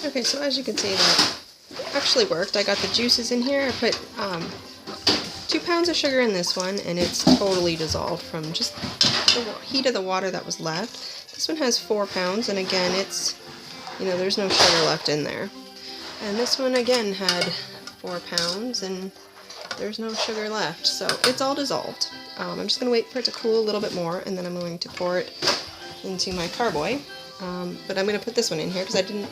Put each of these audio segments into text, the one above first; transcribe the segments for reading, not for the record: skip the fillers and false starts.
Okay, so as you can see, that actually worked. I got the juices in here. I put 2 pounds of sugar in this one, and it's totally dissolved from just the heat of the water that was left. This one has 4 pounds, and again, it's, you know, there's no sugar left in there. And this one again had 4 pounds, and there's no sugar left, so it's all dissolved. I'm just going to wait for it to cool a little bit more, and then I'm going to pour it into my carboy. But I'm going to put this one in here because I didn't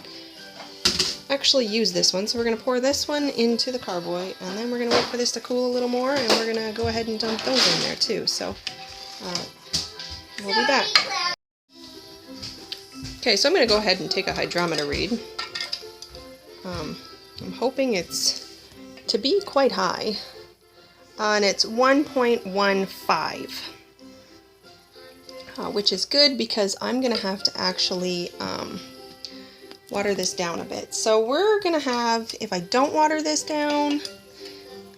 actually use this one, so we're going to pour this one into the carboy, and then we're going to wait for this to cool a little more, and we're going to go ahead and dump those in there too. So we'll be back. Okay, so I'm going to go ahead and take a hydrometer read. I'm hoping it's to be quite high, and it's 1.15, which is good because I'm going to have to actually water this down a bit. So we're going to have, if I don't water this down,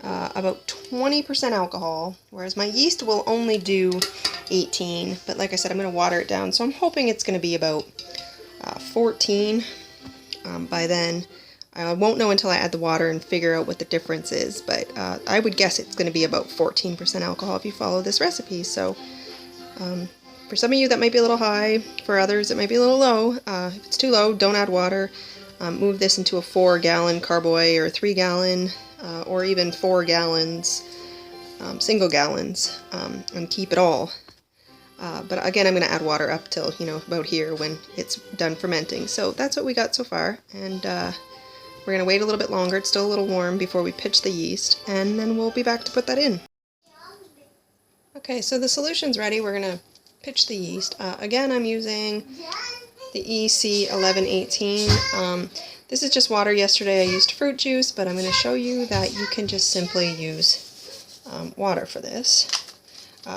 about 20% alcohol, whereas my yeast will only do 18, but like I said, I'm going to water it down, so I'm hoping it's going to be about 14 by then. I won't know until I add the water and figure out what the difference is, but I would guess it's going to be about 14% alcohol if you follow this recipe. So for some of you that might be a little high, for others it might be a little low. If it's too low, don't add water. Move this into a 4-gallon carboy or 3-gallon or even 4 gallons, single gallons, and keep it all. But again, I'm going to add water up till, you know, about here when it's done fermenting. So that's what we got so far, and we're going to wait a little bit longer. It's still a little warm before we pitch the yeast, and then we'll be back to put that in. Okay, so the solution's ready. We're going to pitch the yeast. Again, I'm using the EC1118. This is just water. Yesterday I used fruit juice, but I'm going to show you that you can just simply use water for this.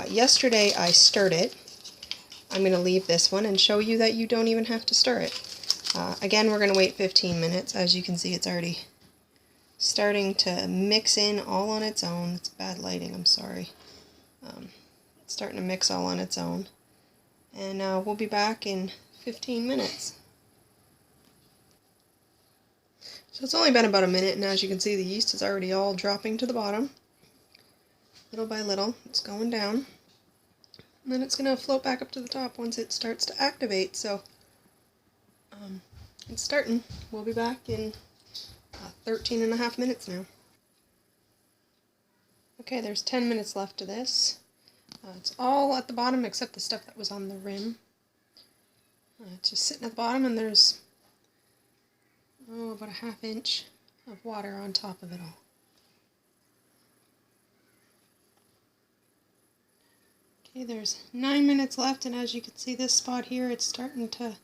Yesterday I stirred it. I'm going to leave this one and show you that you don't even have to stir it. Again, we're going to wait 15 minutes. As you can see, it's already starting to mix in all on its own. It's bad lighting, I'm sorry. It's starting to mix all on its own. And we'll be back in 15 minutes. So it's only been about a minute, and as you can see, the yeast is already all dropping to the bottom. Little by little, it's going down. And then it's going to float back up to the top once it starts to activate. So it's starting. We'll be back in 13 and a half minutes now. Okay, there's 10 minutes left to this. It's all at the bottom except the stuff that was on the rim. It's just sitting at the bottom, and there's about a ½ inch of water on top of it all. Okay, there's 9 minutes left, and as you can see, this spot here, it's starting to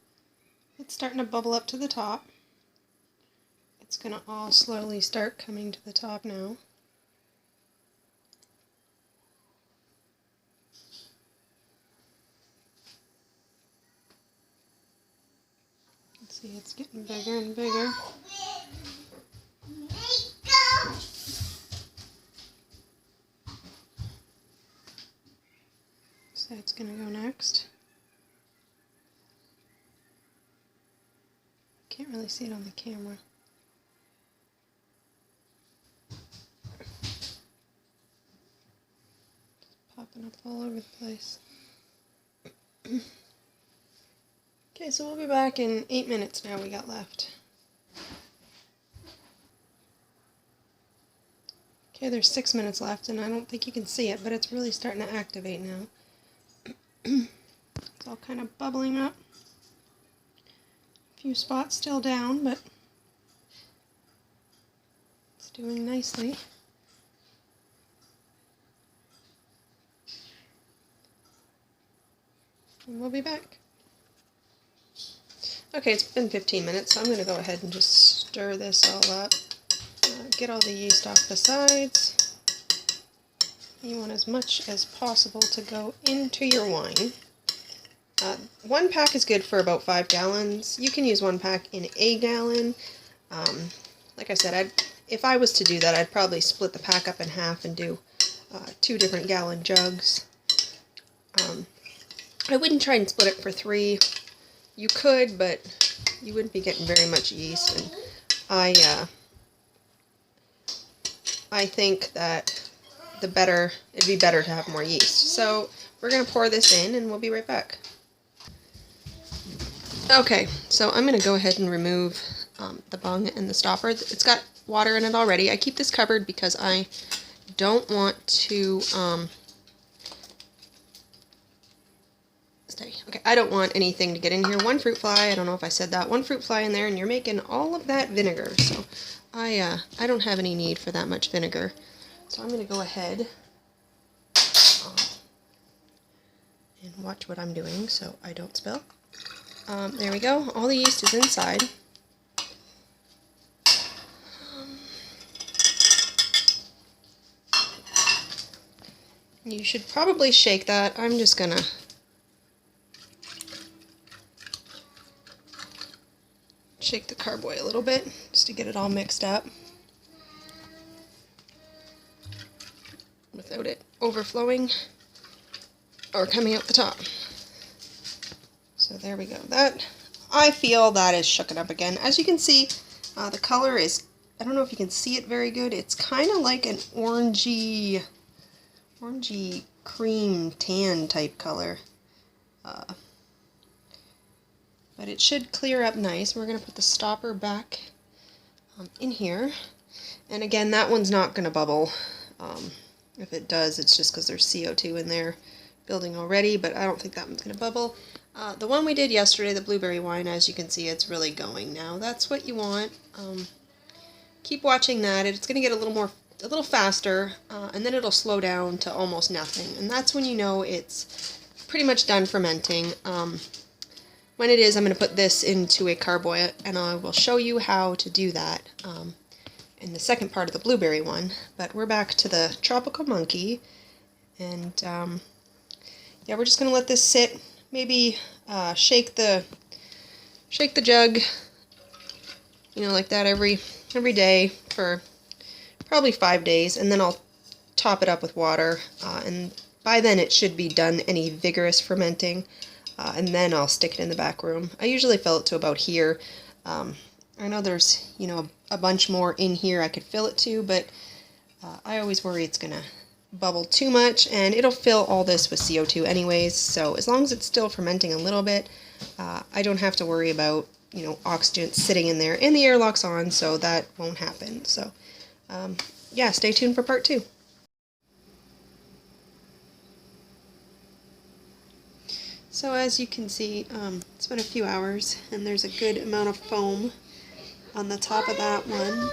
bubble up to the top. It's going to all slowly start coming to the top now. Let's see, it's getting bigger and bigger. So it's going to go next. Can't really see it on the camera. Popping up all over the place. Okay, so we'll be back in 8 minutes now we got left. Okay, there's 6 minutes left, and I don't think you can see it, but it's really starting to activate now. It's all kind of bubbling up. A few spots still down, but it's doing nicely. And we'll be back. Okay, it's been 15 minutes, so I'm going to go ahead and just stir this all up. Get all the yeast off the sides. You want as much as possible to go into your wine. 1 pack is good for about 5 gallons. You can use 1 pack in a gallon. Like I said, if I was to do that, I'd probably split the pack up in half and do 2 different gallon jugs. I wouldn't try and split it for 3. You could, but you wouldn't be getting very much yeast. And I think that it'd be better to have more yeast. So we're going to pour this in and we'll be right back. Okay, so I'm going to go ahead and remove the bung and the stopper. It's got water in it already. I keep this covered because I don't want to I don't want anything to get in here. One fruit fly, I don't know if I said that, one fruit fly in there and you're making all of that vinegar. So I don't have any need for that much vinegar. So I'm going to go ahead and watch what I'm doing so I don't spill. There we go. All the yeast is inside. You should probably shake that. I'm just going to shake the carboy a little bit just to get it all mixed up without it overflowing or coming out the top. So there we go. That, I feel that is shooken up again. As you can see, the color is, I don't know if you can see it very good, it's kind of like an orangey cream tan type color. But it should clear up nice. We're going to put the stopper back in here. And again, that one's not going to bubble. If it does, it's just because there's CO2 in there building already, but I don't think that one's going to bubble. The one we did yesterday, the blueberry wine, as you can see, it's really going now. That's what you want. Keep watching that. It's going to get a little faster, and then it'll slow down to almost nothing. And that's when you know it's pretty much done fermenting. When it is, I'm going to put this into a carboy, and I will show you how to do that in the second part of the blueberry one. But we're back to the Tropical Monkey, and yeah, we're just going to let this sit. Maybe shake the jug, you know, like that every day for probably 5 days, and then I'll top it up with water, and by then it should be done any vigorous fermenting. And then I'll stick it in the back room. I usually fill it to about here. I know there's, you know, a bunch more in here I could fill it to, but I always worry it's going to bubble too much, and it'll fill all this with CO2 anyways, so as long as it's still fermenting a little bit, I don't have to worry about, you know, oxygen sitting in there, and the airlock's on, so that won't happen. So, yeah, stay tuned for part 2. So as you can see, it's been a few hours, and there's a good amount of foam on the top of that one.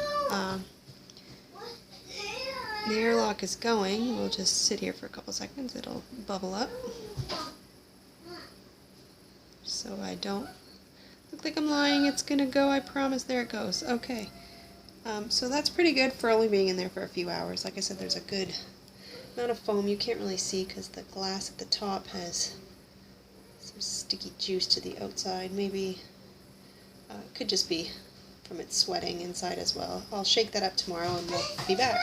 The airlock is going. We'll just sit here for a couple seconds. It'll bubble up. So I don't look like I'm lying. It's going to go. I promise. There it goes. Okay. So that's pretty good for only being in there for a few hours. Like I said, there's a good amount of foam. You can't really see because the glass at the top has some sticky juice to the outside. Maybe it could just be from it sweating inside as well. I'll shake that up tomorrow and we'll be back.